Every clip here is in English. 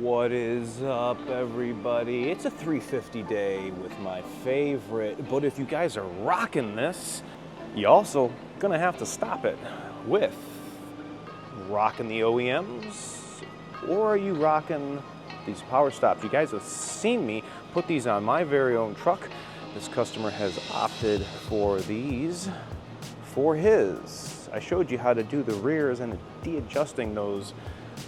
What is up, everybody? It's a 350 day with my favorite, but if you guys are rocking this, you also gonna have to stop it with rocking the OEMs, or are you rocking these power stops? You guys have seen me put these on my very own truck. This customer has opted for these for his. I showed you how to do the rears and de-adjusting those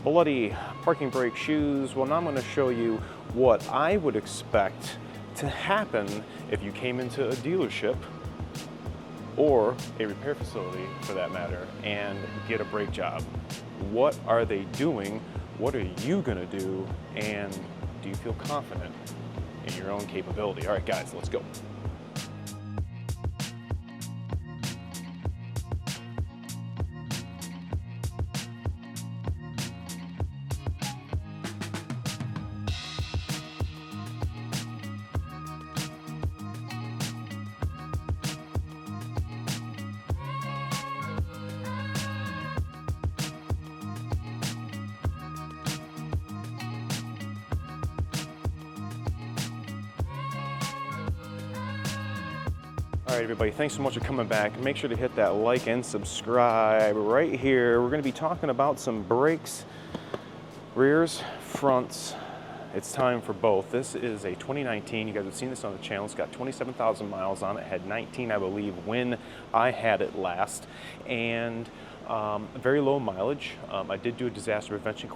bloody parking brake shoes. Well, now I'm going to show you what I would expect to happen if you came into a dealership or a repair facility for that matter and get a brake job. What are they doing? What are you going to do? And do you feel confident in your own capability? All right, guys, let's go. All right, everybody, thanks so much for coming back. Make sure to hit that like and subscribe right here. We're gonna be talking about some brakes, rears, fronts. It's time for both. This is a 2019. You guys have seen this on the channel. It's got 27,000 miles on it. Had 19, I believe, when I had it last. And very low mileage. I did do a disaster prevention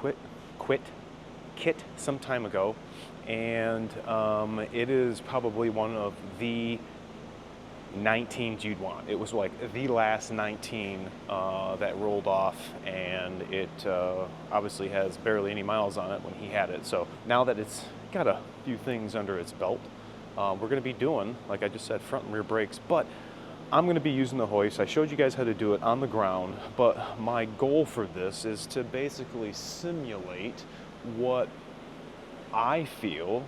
kit some time ago. And it is probably one of the 19s you'd want. It was like the last 19 that rolled off, and it obviously has barely any miles on it when he had it. So now that it's got a few things under its belt, we're going to be doing, like I just said, front and rear brakes, but I'm going to be using the hoist. I showed you guys how to do it on the ground, but my goal for this is to basically simulate what I feel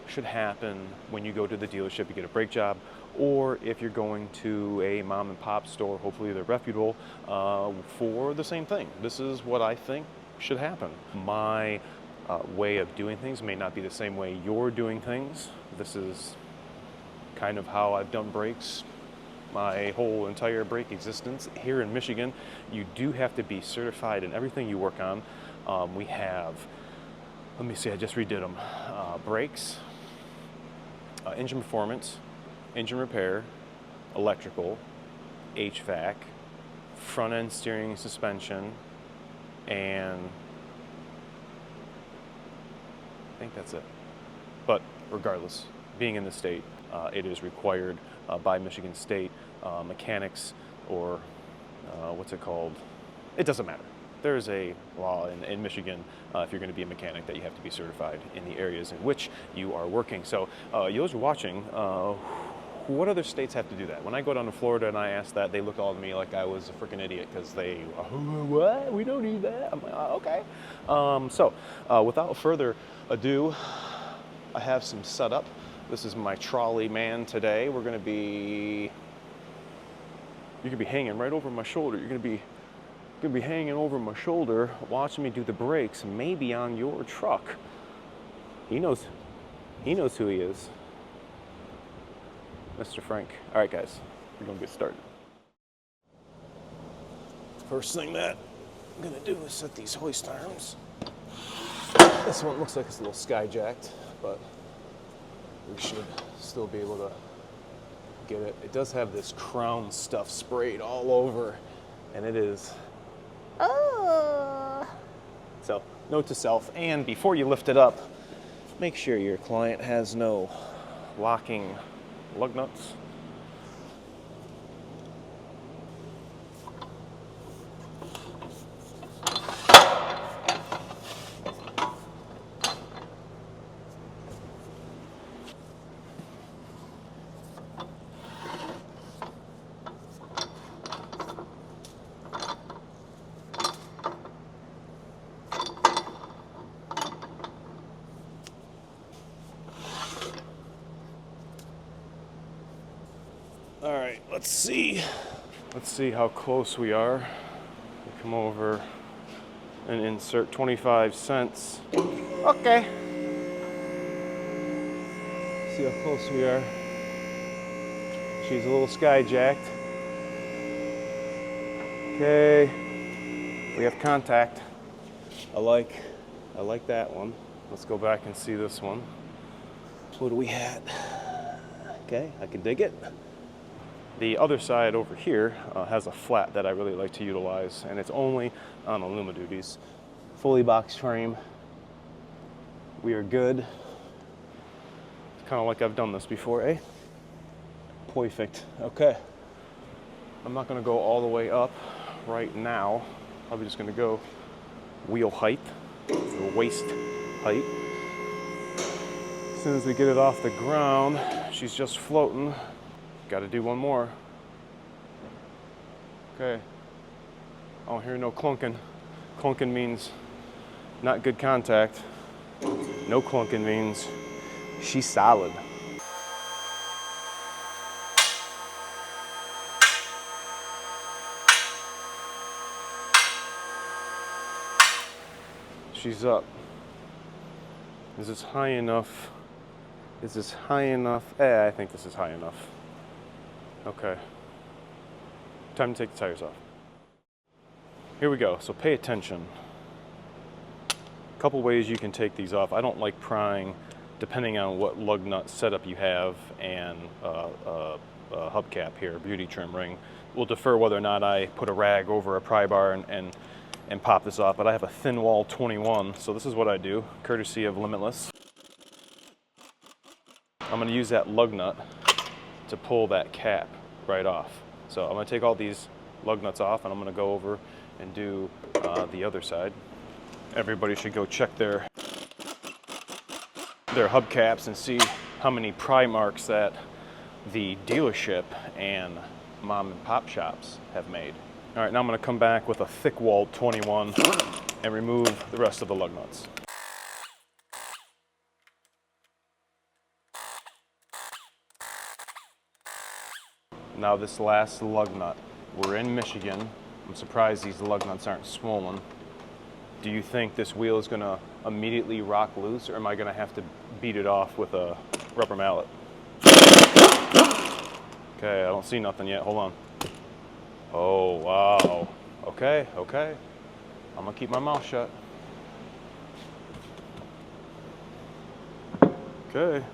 should happen when you go to the dealership, you get a brake job, or if you're going to a mom and pop store, hopefully they're reputable, for the same thing. This is what I think should happen. My way of doing things may not be the same way you're doing things. This is kind of how I've done brakes my whole entire brake existence. Here in Michigan, you do have to be certified in everything you work on. We have, let me see, I just redid them. Brakes, engine performance, engine repair, electrical, HVAC, front end steering and suspension, and I think that's it. But regardless, being in the state, it is required by Michigan State mechanics, or what's it called? It doesn't matter. There's a law in Michigan, if you're going to be a mechanic, that you have to be certified in the areas in which you are working. So those watching, what other states have to do that? When I go down to Florida and I ask that, they look all at me like I was a freaking idiot, because they, what? We don't need that. I'm like, oh, okay. So without further ado, I have some set up. This is my trolley man today. We're going to be, you're going to be hanging right over my shoulder. You're going to be hanging over my shoulder, watching me do the brakes, maybe on your truck. He knows who he is. Mr. Frank. All right, guys, we're gonna get started. First thing that I'm gonna do is set these hoist arms. This one looks like it's a little skyjacked, but we should still be able to get it. It does have this crown stuff sprayed all over, and it is, so note to self, and before you lift it up, make sure your client has no locking lug nuts. All right, let's see how close we are. We come over and insert 25 cents. Okay. See how close we are. She's a little skyjacked. Okay, we have contact. I like that one. Let's go back and see this one. What do we have? Okay, I can dig it. The other side over here has a flat that I really like to utilize, and it's only on the Luma duties. Fully boxed frame. We are good. It's kind of like I've done this before, eh? Perfect. Okay. I'm not going to go all the way up right now. I'm just going to go wheel height, or waist height. As soon as we get it off the ground, she's just floating. Got to do one more. Okay. I don't hear no clunking. Clunking means not good contact. No clunking means she's solid. She's up. Is this high enough? Is this high enough? I think this is high enough. Okay. Time to take the tires off. Here we go. So pay attention. A couple ways you can take these off. I don't like prying, depending on what lug nut setup you have and hubcap here, beauty trim ring. We'll defer whether or not I put a rag over a pry bar and pop this off, but I have a thin wall 21, so this is what I do, courtesy of Limitless. I'm going to use that lug nut to pull that cap right off. So I'm going to take all these lug nuts off, and I'm going to go over and do the other side. Everybody should go check their hubcaps and see how many pry marks that the dealership and mom and pop shops have made. All right, now I'm going to come back with a thick walled 21 and remove the rest of the lug nuts. Now this last lug nut. We're in Michigan. I'm surprised these lug nuts aren't swollen. Do you think this wheel is going to immediately rock loose, or am I going to have to beat it off with a rubber mallet? Okay, I don't see nothing yet. Hold on. Oh, wow. Okay, okay. I'm gonna keep my mouth shut. Okay.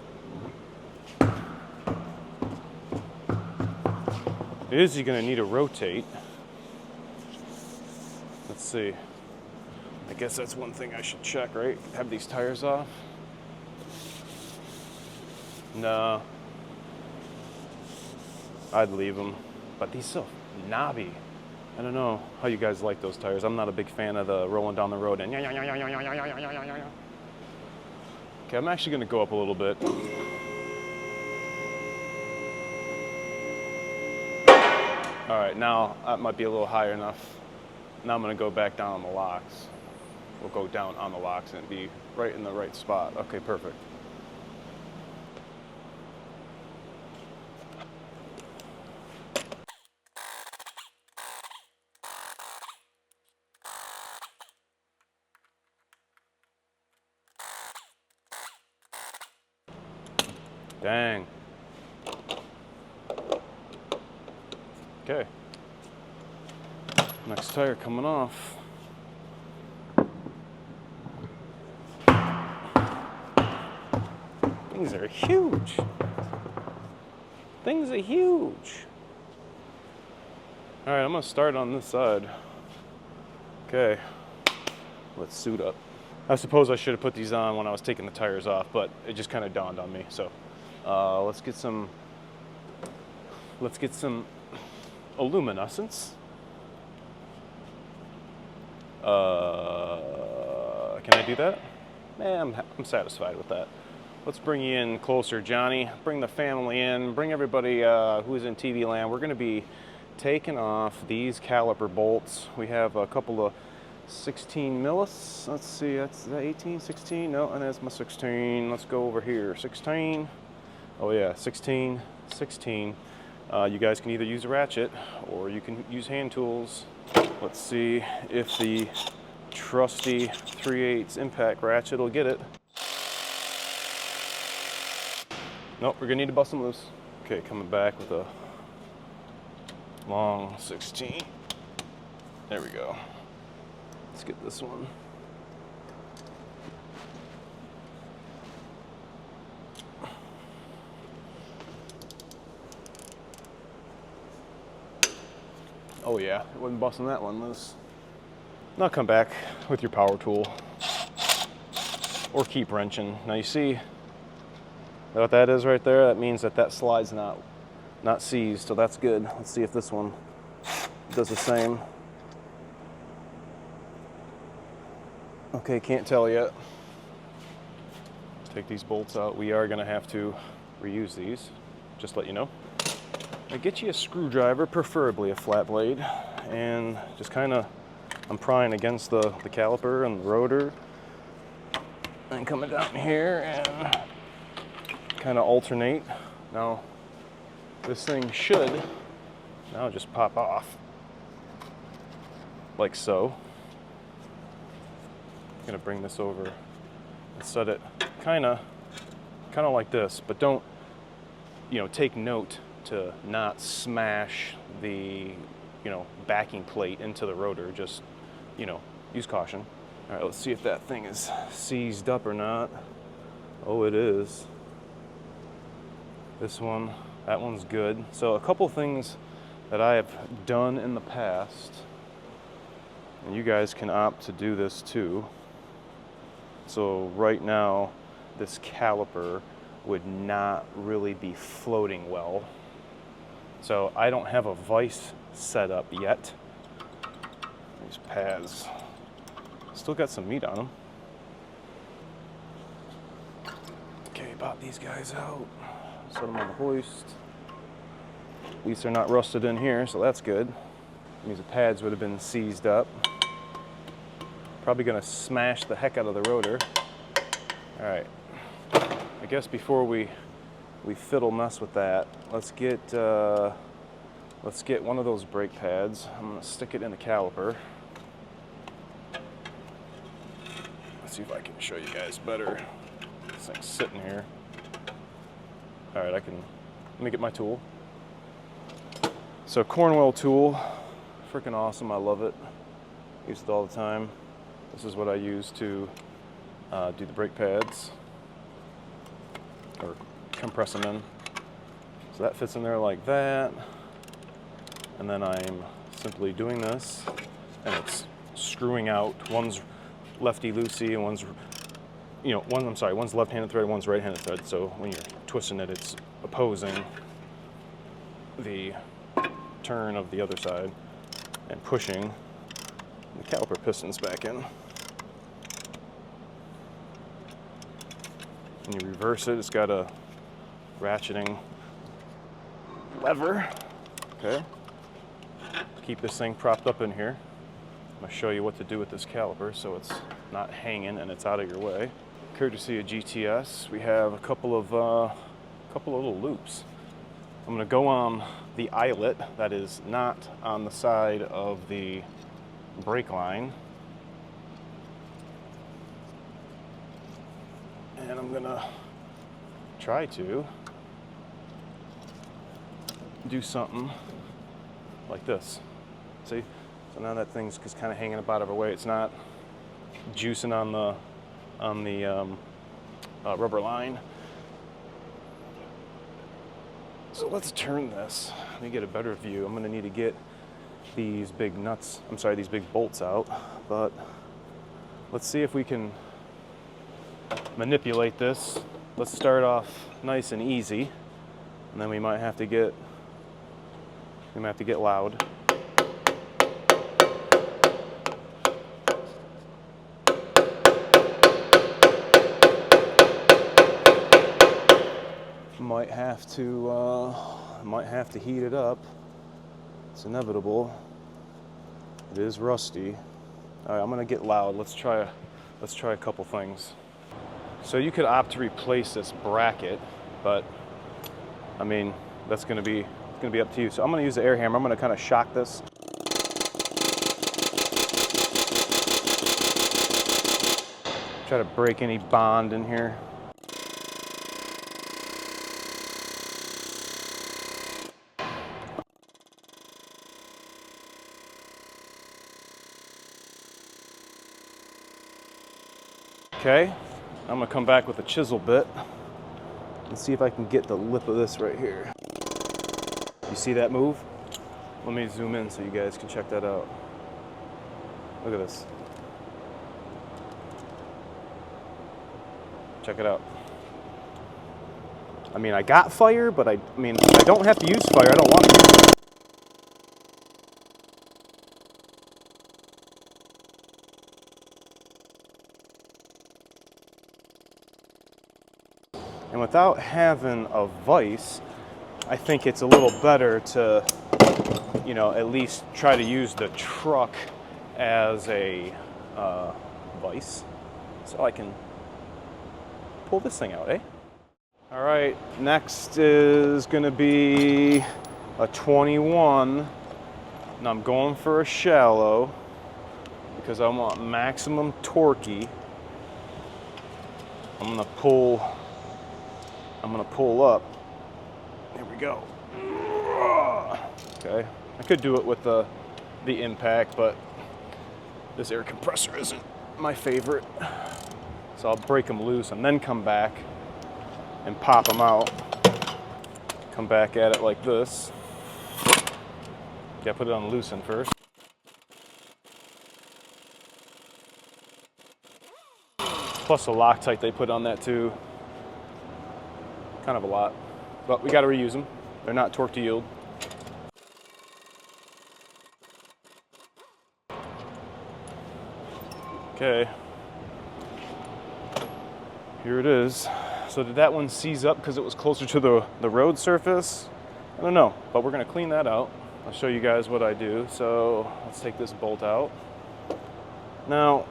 Is he gonna need to rotate? Let's see. I guess that's one thing I should check, right? Have these tires off? No. I'd leave them. But these so knobby. I don't know how you guys like those tires. I'm not a big fan of the rolling down the road and okay, I'm actually going to go up a little bit. All right, now that might be a little higher enough. Now I'm going to go back down on the locks. We'll go down on the locks and be right in the right spot. Okay, perfect. Dang. Okay. Next tire coming off. Things are huge. Things are huge. All right, I'm gonna start on this side. Okay, let's suit up. I suppose I should have put these on when I was taking the tires off, but it just kind of dawned on me. So let's get some illuminescence. Can I do that? Man, I'm satisfied with that. Let's bring you in closer, Johnny. Bring the family in. Bring everybody who's in TV land. We're going to be taking off these caliper bolts. We have a couple of 16 millis. Let's see, that's 18, 16. No, and that's my 16. Let's go over here. 16. Oh yeah, 16, 16. You guys can either use a ratchet or you can use hand tools. Let's see if the trusty 3/8 impact ratchet will get it. Nope, we're gonna need to bust them loose. Okay, coming back with a long 16. There we go. Let's get this one. Oh yeah, it wasn't busting that one loose. Now come back with your power tool or keep wrenching. Now you see what that is right there? That means that that slide's not seized, so that's good. Let's see if this one does the same. Okay, can't tell yet. Take these bolts out. We are gonna have to reuse these, just to let you know. Now get you a screwdriver, preferably a flat blade, and just kind of, I'm prying against the caliper and the rotor, and coming down here and kind of alternate. Now, this thing should now just pop off, like so. I'm gonna bring this over and set it kind of like this, but don't, take note to not smash the, backing plate into the rotor. Just, use caution. All right, let's see if that thing is seized up or not. Oh, it is. This one, that one's good. So a couple things that I have done in the past, and you guys can opt to do this too. So right now, this caliper would not really be floating well. So I don't have a vise set up yet. These pads still got some meat on them. Okay, pop these guys out. Set them on the hoist. At least they're not rusted in here, so that's good. That means the pads would have been seized up. Probably gonna smash the heck out of the rotor. All right, I guess before we fiddle mess with that, let's get one of those brake pads. I'm gonna stick it in the caliper. Let's see if I can show you guys better. This thing's sitting here. All right, let me get my tool. So Cornwell tool, freaking awesome, I love it. Use it all the time. This is what I use to do the brake pads, or compress them in. So that fits in there like that. And then I'm simply doing this, and it's screwing out. One's lefty-loosey, and one's left-handed thread, one's right-handed thread. So when you're twisting it, it's opposing the turn of the other side and pushing the caliper pistons back in. When you reverse it, it's got a ratcheting lever. Okay. Keep this thing propped up in here. I'm gonna show you what to do with this caliper so it's not hanging and it's out of your way. Courtesy of GTS, we have a couple of little loops. I'm gonna go on the eyelet that is not on the side of the brake line. And I'm gonna try to do something like this. See? So now that thing's just kind of hanging up out of our way. It's not juicing on the rubber line. So let's turn this. Let me get a better view. I'm gonna need to get these big these big bolts out, but let's see if we can manipulate this. Let's start off nice and easy, and then we might have to get loud. Might have to heat it up. It's inevitable. It is rusty. All right, I'm gonna get loud. Let's try a couple things. So you could opt to replace this bracket, but I mean that's gonna be up to you. So I'm gonna use the air hammer. I'm gonna kind of shock this. Try to break any bond in here. Okay, I'm gonna come back with a chisel bit and see if I can get the lip of this right here. You see that move? Let me zoom in so you guys can check that out. Look at this. Check it out. I mean, I got fire, but I don't have to use fire. I don't want to use it. And without having a vise, I think it's a little better to, you know, at least try to use the truck as a vise, so I can pull this thing out, eh? All right, next is gonna be a 21, and I'm going for a shallow because I want maximum torquey. I'm gonna pull up. There we go. Okay, I could do it with the impact, but this air compressor isn't my favorite. So I'll break them loose and then come back and pop them out. Come back at it like this. Yeah, put it on loosen first. Plus the Loctite they put on that too. Kind of a lot, but we got to reuse them. They're not torque to yield. Okay, here it is. So did that one seize up because it was closer to the road surface? I don't know, but we're gonna clean that out. I'll show you guys what I do. So let's take this bolt out. Now,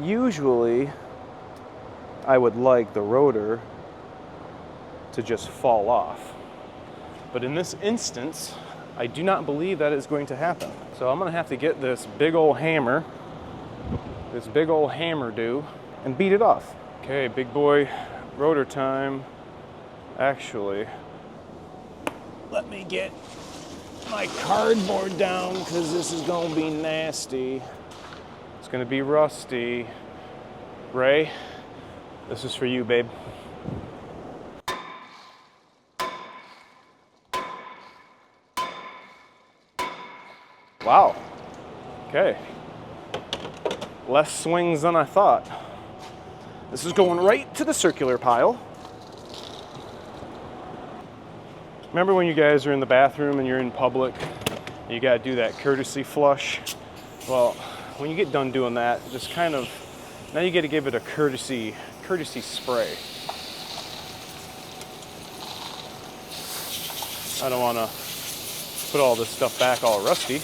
usually I would like the rotor to just fall off. But in this instance, I do not believe that is going to happen. So I'm gonna have to get this big old hammer do, and beat it off. Okay, big boy rotor time. Actually, let me get my cardboard down because this is gonna be nasty. It's gonna be rusty. Ray, this is for you, babe. Wow, okay. Less swings than I thought. This is going right to the circular pile. Remember when you guys are in the bathroom and you're in public, and you gotta do that courtesy flush? Well, when you get done doing that, just kind of, now you gotta give it a courtesy spray. I don't wanna put all this stuff back all rusty.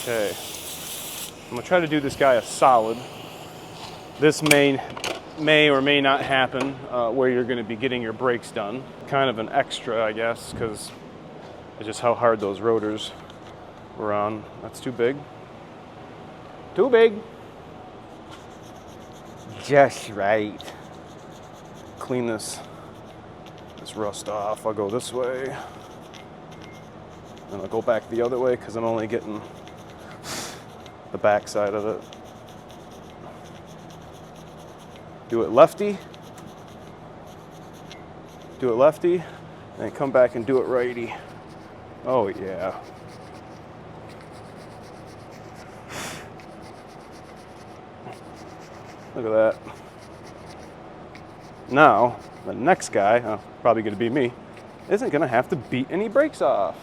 Okay, I'm gonna try to do this guy a solid. This may or may not happen where you're gonna be getting your brakes done. Kind of an extra, I guess, because it's just how hard those rotors were on. That's too big. Too big. Just right. Clean this rust off. I'll go this way. And I'll go back the other way because I'm only getting the back side of it. Do it lefty. Do it lefty, and then come back and do it righty. Oh yeah. Look at that. Now, the next guy, probably gonna be me, isn't gonna have to beat any brakes off.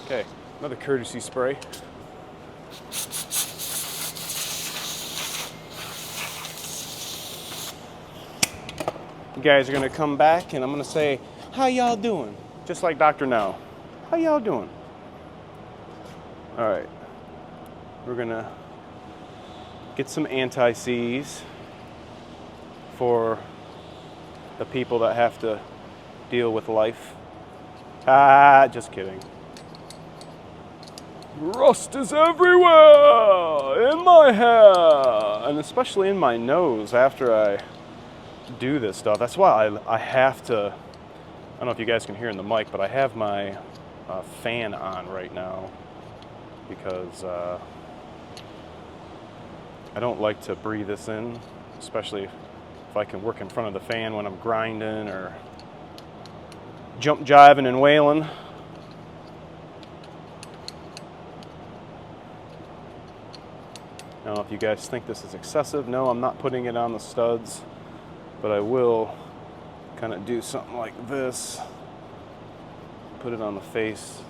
Okay, another courtesy spray. You guys are gonna come back and I'm gonna say, how y'all doing? Just like Dr. Now. How y'all doing? All right, we're gonna get some anti-seize for the people that have to deal with life. Ah, just kidding. Rust is everywhere in my hair, and especially in my nose after I do this stuff. That's why I have to, I don't know if you guys can hear in the mic, but I have my fan on right now because I don't like to breathe this in, especially if I can work in front of the fan when I'm grinding or jump jiving and wailing. I don't know if you guys think this is excessive. No, I'm not putting it on the studs, but I will kind of do something like this. Put it on the face,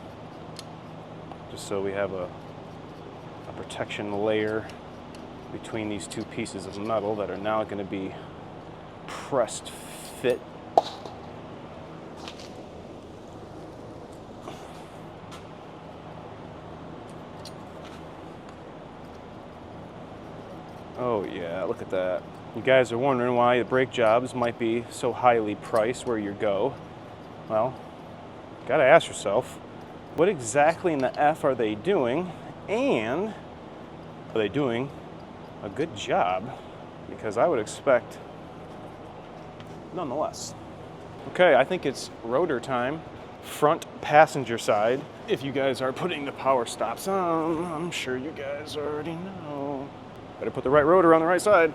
just so we have a protection layer between these two pieces of metal that are now going to be pressed fit. Oh yeah, look at that. You guys are wondering why the brake jobs might be so highly priced where you go. Well, gotta ask yourself, what exactly in the F are they doing? And are they doing a good job? Because I would expect nonetheless. Okay, I think it's rotor time. Front passenger side. If you guys are putting the power stops on, I'm sure you guys already know. Better put the right rotor on the right side.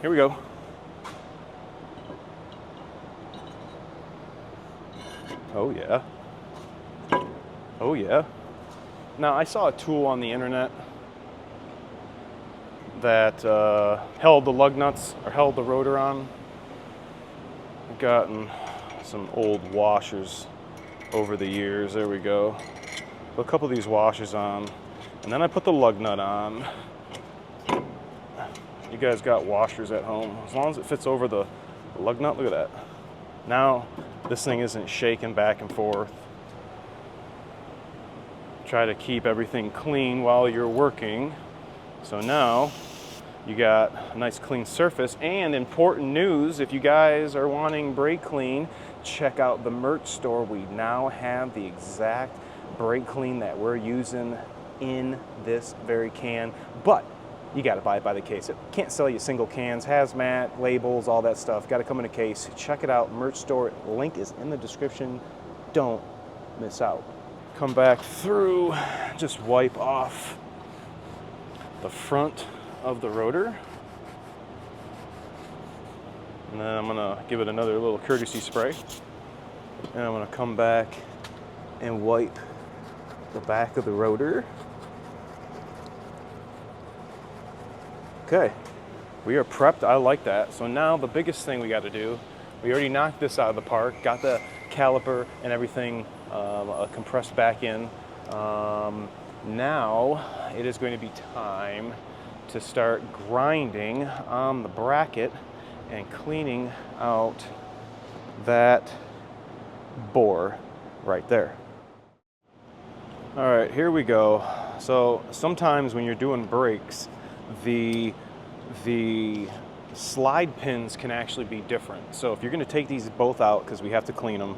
Here we go. Oh yeah. Oh yeah. Now I saw a tool on the internet that held the lug nuts or held the rotor on. I've gotten some old washers over the years. There we go. Put a couple of these washers on, and then I put the lug nut on. You guys got washers at home. As long as it fits over the lug nut, look at that. Now this thing isn't shaking back and forth. Try to keep everything clean while you're working. So now you got a nice clean surface. And important news, if you guys are wanting brake clean, check out the merch store. We now have the exact brake clean that we're using in this very can, but you got to buy it by the case. It can't sell you single cans, hazmat, labels, all that stuff. Got to come in a case. Check it out, merch store. Link is in the description. Don't miss out. Come back through, just wipe off the front of the rotor. And then I'm gonna give it another little courtesy spray. And I'm gonna come back and wipe the back of the rotor. Okay, we are prepped. I like that. So now the biggest thing we got to do, we already knocked this out of the park, got the caliper and everything compressed back in. Now it is going to be time to start grinding on the bracket and cleaning out that bore right there. All right, here we go. So sometimes when you're doing brakes, the slide pins can actually be different. So if you're going to take these both out, because we have to clean them,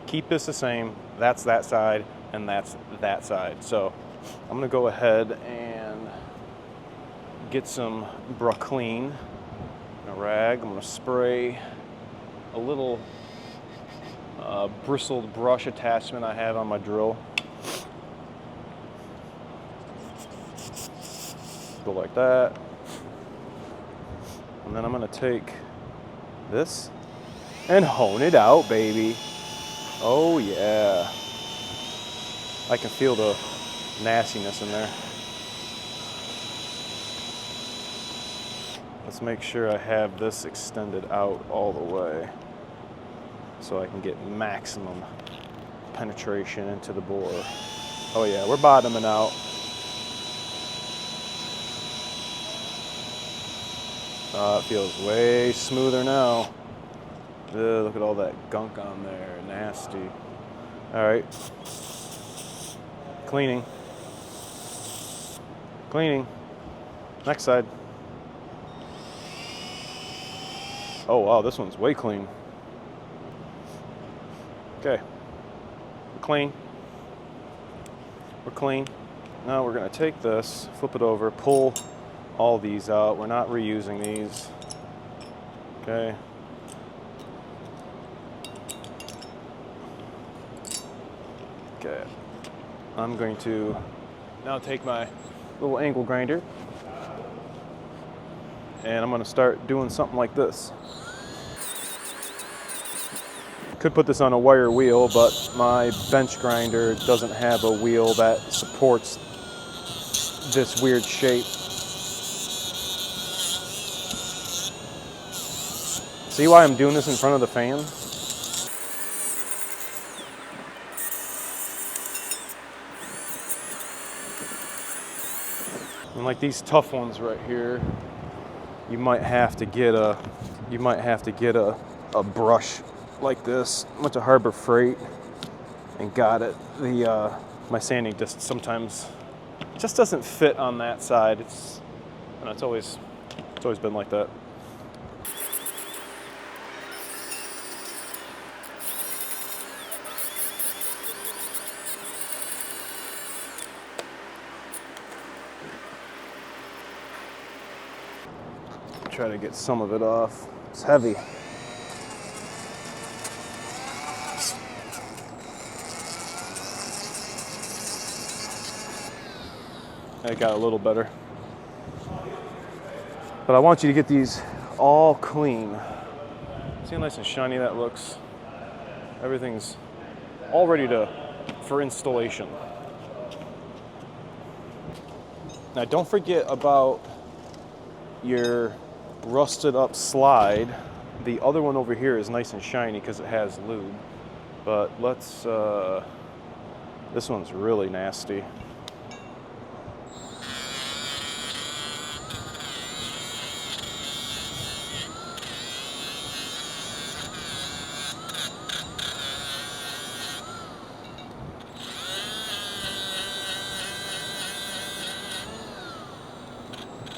keep this the same. That's that side and that's that side. So I'm going to go ahead and get some Brooklyn and a rag. I'm going to spray a little bristled brush attachment I have on my drill. Go like that. And then I'm gonna take this and hone it out, baby. Oh yeah. I can feel the nastiness in there. Let's make sure I have this extended out all the way so I can get maximum penetration into the bore. Oh yeah, we're bottoming out. It feels way smoother now. Ugh, look at all that gunk on there, nasty. All right, cleaning. Cleaning, next side. Oh wow, this one's way clean. Okay, we're clean. We're clean. Now we're gonna take this, flip it over, pull all these out. We're not reusing these. Okay. Okay. I'm going to now take my little angle grinder and I'm gonna start doing something like this. Could put this on a wire wheel, but my bench grinder doesn't have a wheel that supports this weird shape. See why I'm doing this in front of the fan? And like these tough ones right here, you might have to get a brush like this. Went to Harbor Freight and got it. My sanding disc sometimes just doesn't fit on that side. It's always been like that. Try to get some of it off. It's heavy. It got a little better. But I want you to get these all clean. See how nice and shiny that looks? Everything's all ready for installation. Now don't forget about your rusted up slide. The other one over here is nice and shiny because it has lube. But this one's really nasty.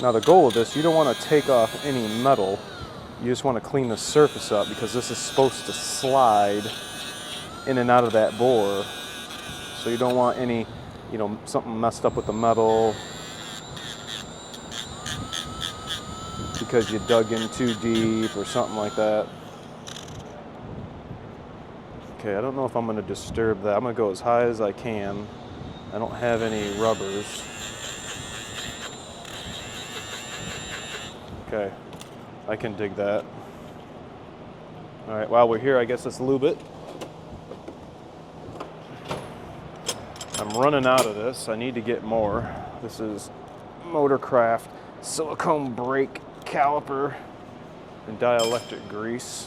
Now the goal of this, you don't want to take off any metal. You just want to clean the surface up because this is supposed to slide in and out of that bore. So you don't want any, something messed up with the metal because you dug in too deep or something like that. Okay, I don't know if I'm going to disturb that. I'm going to go as high as I can. I don't have any rubbers. Okay, I can dig that. All right, while we're here, I guess let's lube it. I'm running out of this. I need to get more. This is Motorcraft silicone brake caliper and dielectric grease.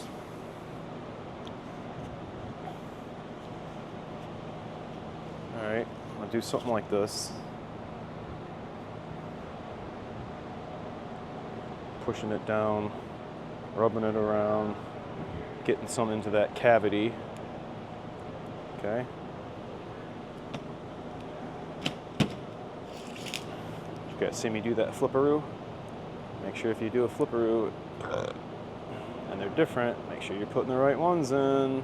All right, I'll do something like this. Pushing it down, rubbing it around, getting some into that cavity. Okay. You guys see me do that flipperoo? Make sure if you do a flipperoo and they're different, make sure you're putting the right ones in.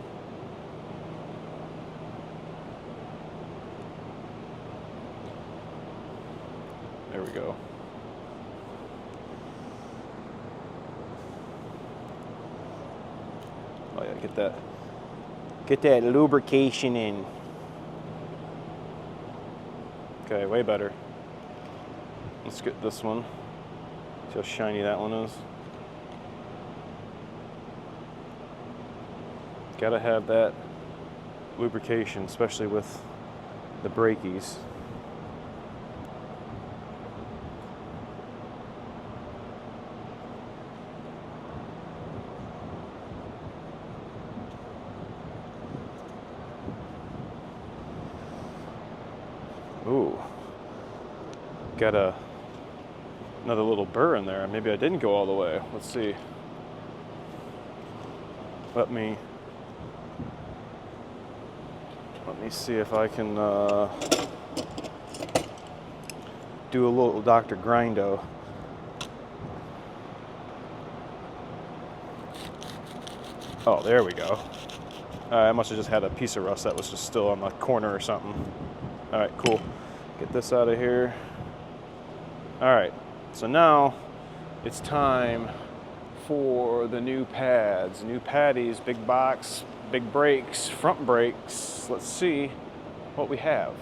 There we go. Oh yeah, get that lubrication in. Okay, way better. Let's get this one. See how shiny that one is. Gotta have that lubrication, especially with the brakies. Ooh, got another little burr in there. Maybe I didn't go all the way. Let's see. Let me see if I can do a little Dr. Grindo. Oh, there we go. I must have just had a piece of rust that was just still on the corner or something. All right, cool. Get this out of here. All right, so now it's time for the new pads, new patties, big box, big brakes, front brakes. Let's see what we have.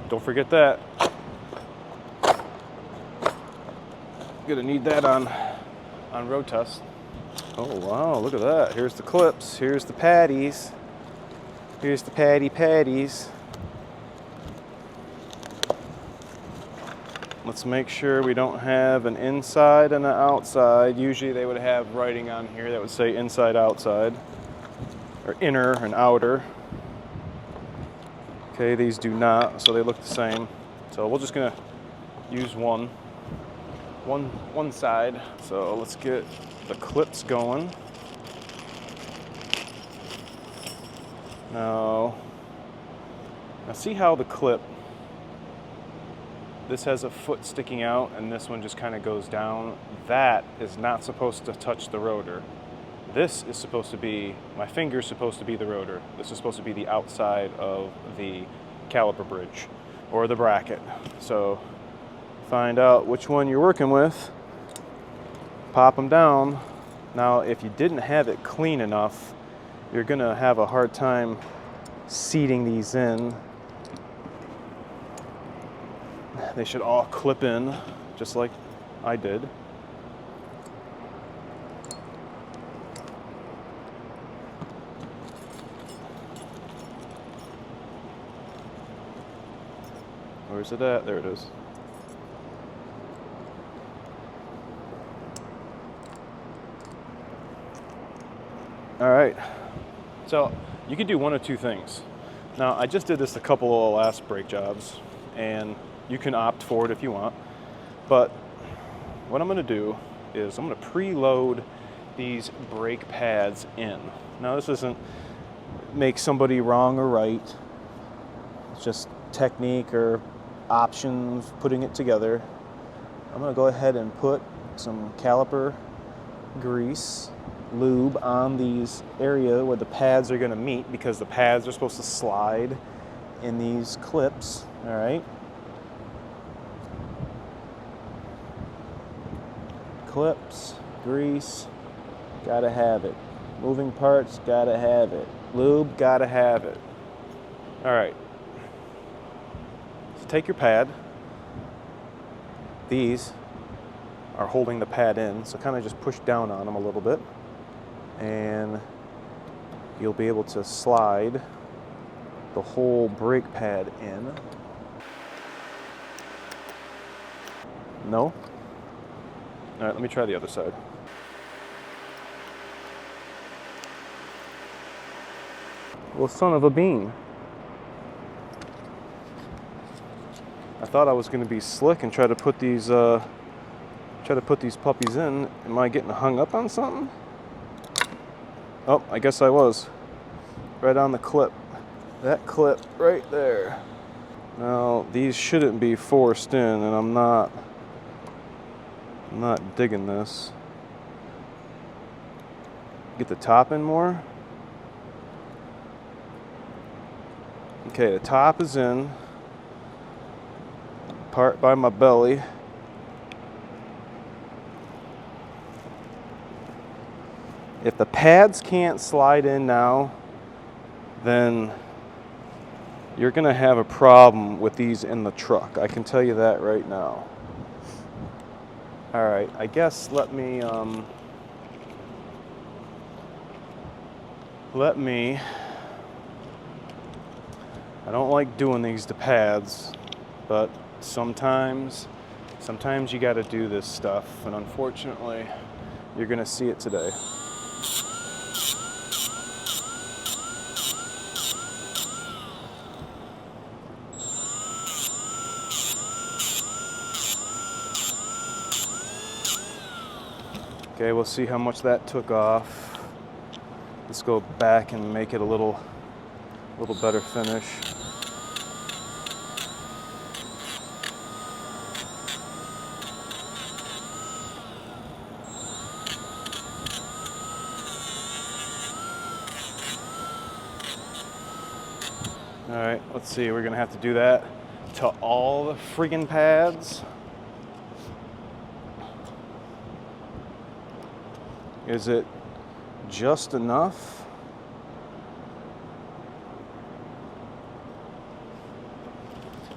Don't forget that. Gonna need that on road test. Oh wow, look at that. Here's the clips, here's the patties. Here's the patties. Let's make sure we don't have an inside and an outside. Usually they would have writing on here that would say inside, outside, or inner and outer. Okay, these do not, so they look the same. So we're just gonna use one side. So let's get the clips going. Now see how the clip, this has a foot sticking out and this one just kind of goes down. That is not supposed to touch the rotor. This is supposed to be, my finger's supposed to be the rotor. This is supposed to be the outside of the caliper bridge or the bracket. So find out which one you're working with, pop them down. Now if you didn't have it clean enough, you're gonna have a hard time seating these in. They should all clip in just like I did. Where's it at? There it is. All right, so you can do one of two things. Now, I just did this a couple of last brake jobs, and you can opt for it if you want, but what I'm gonna do is I'm gonna preload these brake pads in. Now, this doesn't make somebody wrong or right. It's just technique or options, putting it together. I'm gonna go ahead and put some caliper grease, lube on these area where the pads are gonna meet, because the pads are supposed to slide in these clips, all right? Clips, grease, gotta have it. Moving parts, gotta have it. Lube, gotta have it. All right. So take your pad. These are holding the pad in, so kind of just push down on them a little bit, and you'll be able to slide the whole brake pad in. No? All right, let me try the other side. Well, son of a bean. I thought I was going to be slick and try to put these puppies in. Am I getting hung up on something? Oh, I guess I was. Right on the clip. That clip right there. Now, these shouldn't be forced in, and I'm not digging this. Get the top in more. Okay, the top is in. Part by my belly. If the pads can't slide in now, then you're gonna have a problem with these in the truck. I can tell you that right now. All right, I guess let me, I don't like doing these to pads, but sometimes you gotta do this stuff, and unfortunately, you're gonna see it today. Okay, we'll see how much that took off. Let's go back and make it a little A little better finish. All right, let's see, we're gonna have to do that to all the friggin' pads. Is it just enough?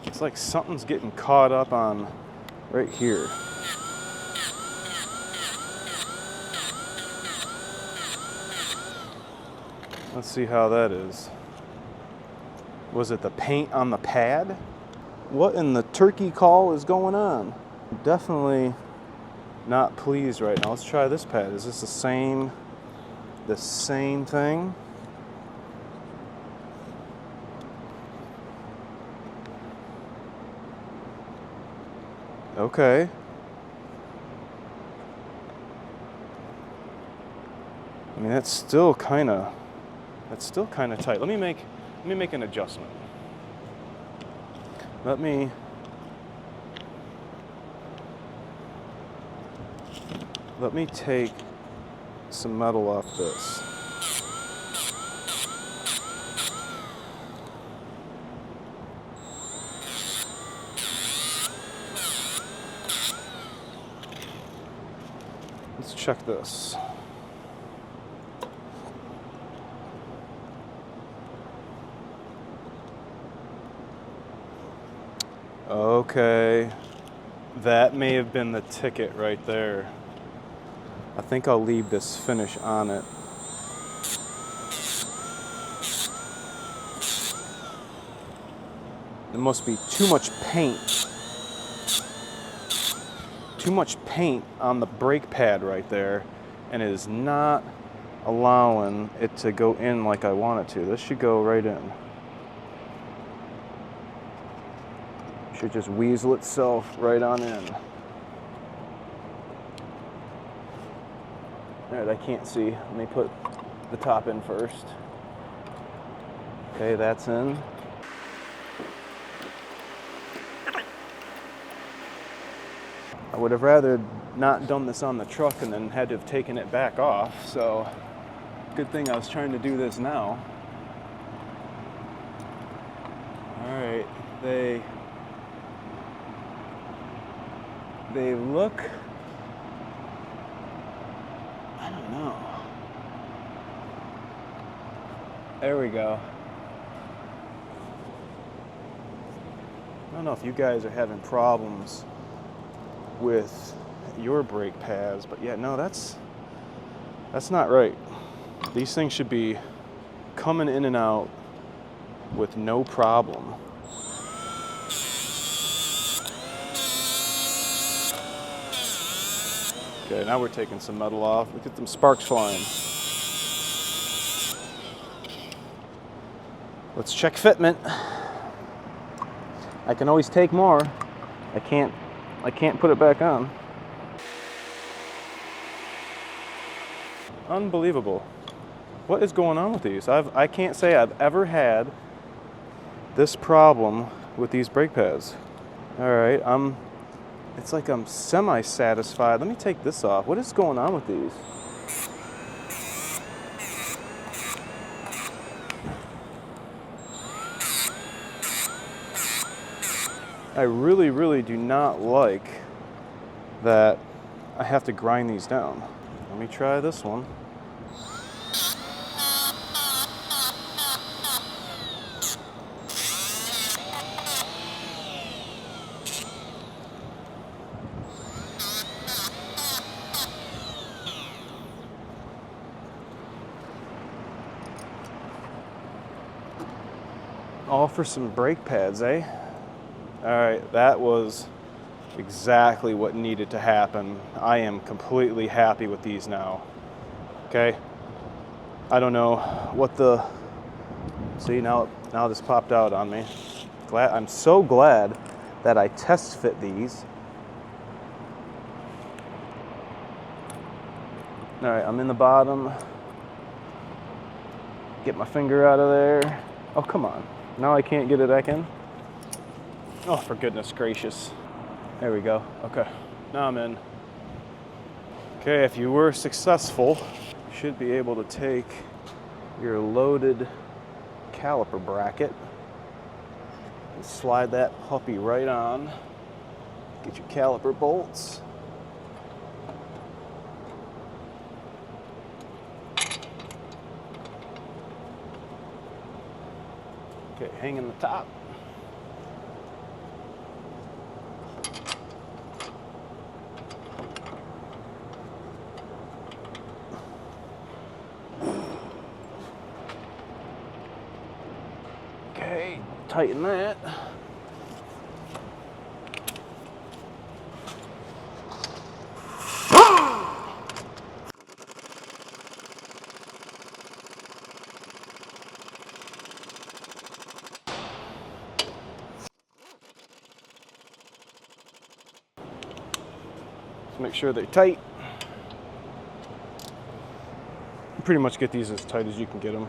It's like something's getting caught up on right here. Let's see how that is. Was it the paint on the pad? What in the turkey call is going on? Definitely not pleased right now. Let's try this pad. Is this the same thing? Okay. I mean, that's still kind of tight. Let me make an adjustment. Let me take some metal off this. Let's check this. Okay, that may have been the ticket right there. I think I'll leave this finish on it. There must be too much paint. Too much paint on the brake pad right there, and it is not allowing it to go in like I want it to. This should go right in. Should just weasel itself right on in. All right, I can't see. Let me put the top in first. Okay, that's in. I would have rather not done this on the truck and then had to have taken it back off, so good thing I was trying to do this now. All right, they look, I don't know. There we go. I don't know if you guys are having problems with your brake pads, but yeah, no, that's not right. These things should be coming in and out with no problem. Okay, now we're taking some metal off. Look at them sparks flying. Let's check fitment. I can always take more. I can't put it back on. Unbelievable. What is going on with these? I can't say I've ever had this problem with these brake pads. All right, it's like I'm semi-satisfied. Let me take this off. What is going on with these? I really, really do not like that I have to grind these down. Let me try this one. All for some brake pads, eh? All right, that was exactly what needed to happen. I am completely happy with these now. Okay? I don't know what the... See, now this popped out on me. I'm so glad that I test fit these. All right, I'm in the bottom. Get my finger out of there. Oh, come on. Now I can't get it back in? Oh, for goodness gracious. There we go. Okay, now I'm in. Okay, if you were successful, you should be able to take your loaded caliper bracket and slide that puppy right on. Get your caliper bolts. Okay, hang in the top. Okay, tighten that. Just make sure they're tight. Pretty much get these as tight as you can get them.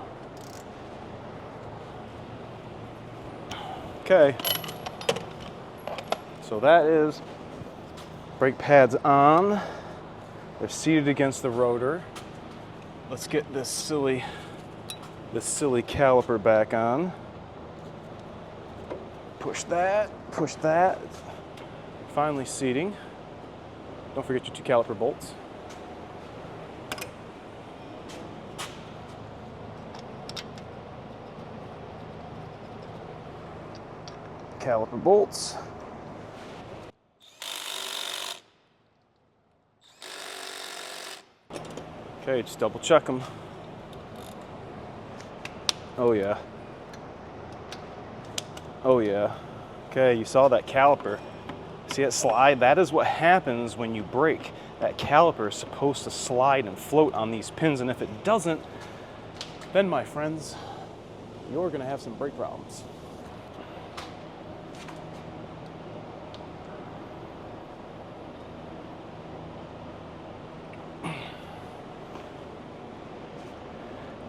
Okay, so that is brake pads on. They're seated against the rotor. Let's get this silly caliper back on. Push that, push that. Finally seating. Don't forget your 2 caliper bolts. Caliper bolts. Okay, just double check them. Oh yeah. Oh yeah. Okay, you saw that caliper. See it slide? That is what happens when you brake. That caliper is supposed to slide and float on these pins, and if it doesn't, then my friends, you're gonna have some brake problems.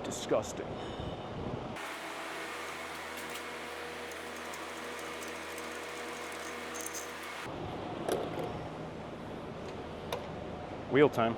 Disgusting. Wheel time.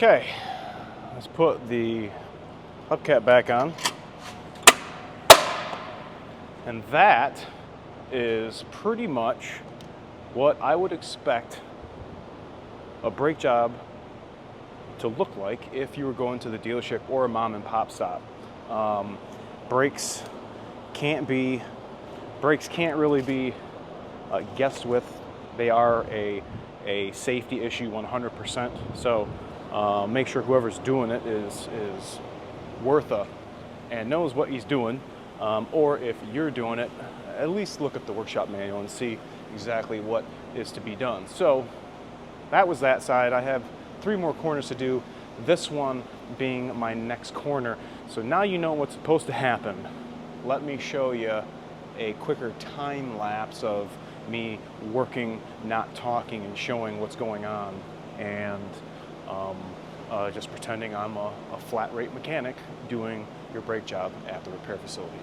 Okay, let's put the hubcap back on. And that is pretty much what I would expect a brake job to look like if you were going to the dealership or a mom and pop stop. Brakes can't really be guessed with. They are a safety issue 100%. So make sure whoever's doing it is worth a and knows what he's doing. Or if you're doing it, at least look at the workshop manual and see exactly what is to be done. So that was that side. I have 3 more corners to do, this one being my next corner. So now you know what's supposed to happen. Let me show you a quicker time lapse of me working, not talking, and showing what's going on, and just pretending I'm a flat rate mechanic doing your brake job at the repair facility.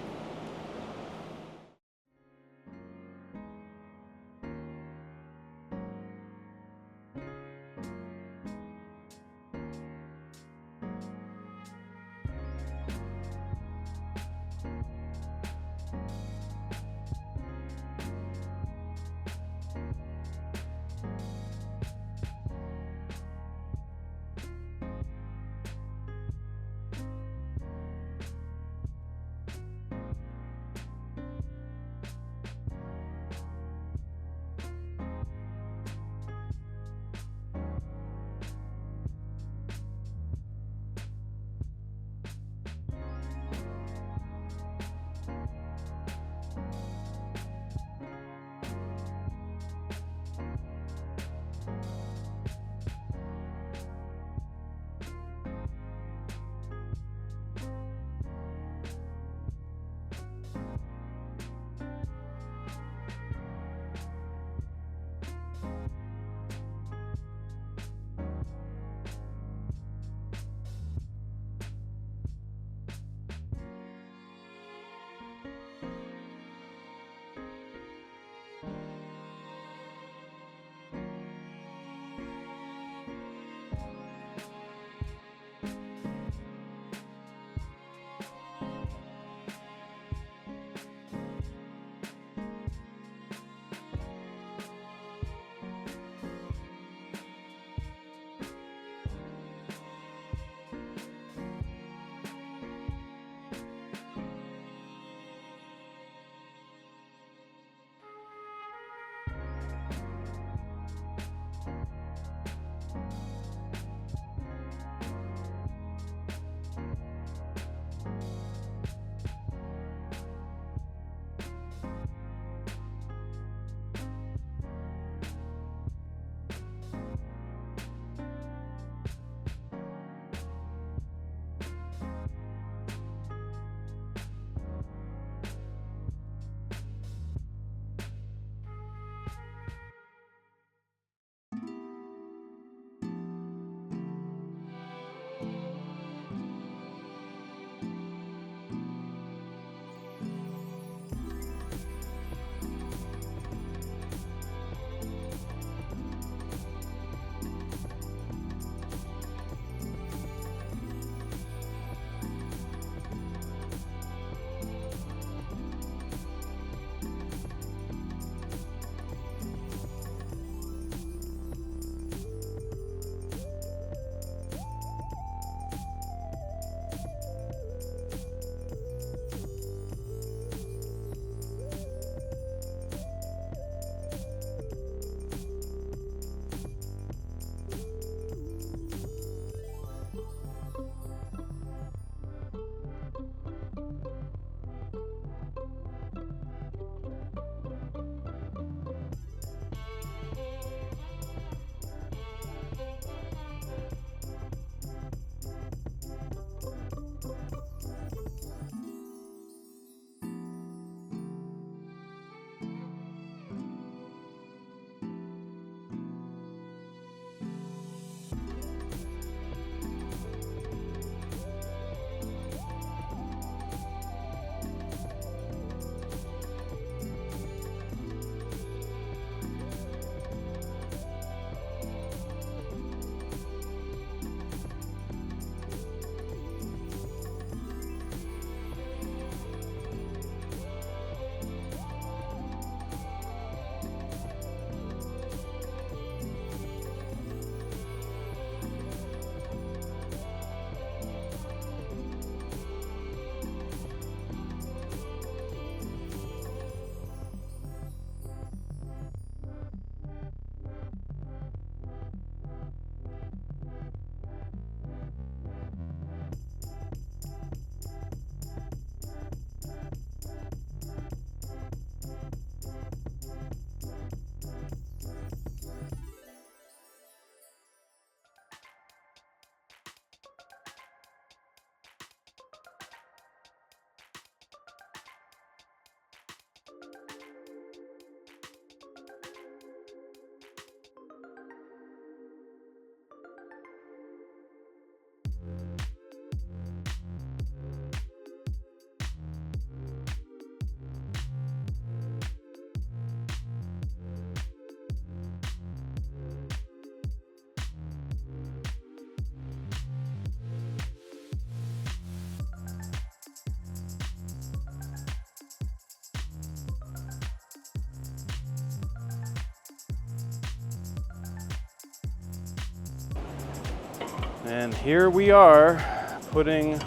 And here we are putting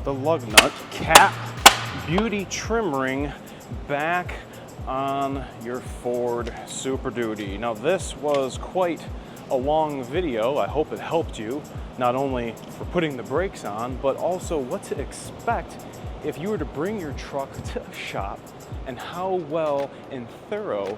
the lug nut cap beauty trim ring back on your Ford Super Duty. Now this was quite a long video. I hope it helped you, not only for putting the brakes on, but also what to expect if you were to bring your truck to a shop and how well and thorough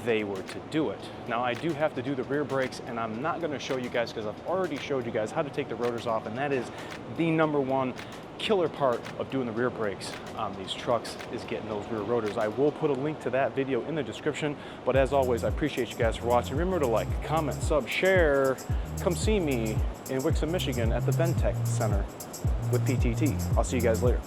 they were to do it. Now I do have to do the rear brakes, and I'm not going to show you guys because I've already showed you guys how to take the rotors off, and that is the #1 killer part of doing the rear brakes on these trucks is getting those rear rotors. I will put a link to that video in the description, but as always, I appreciate you guys for watching. Remember to like, comment, sub, share. Come see me in Wixom, Michigan at the Ventec Center with PTT. I'll see you guys later.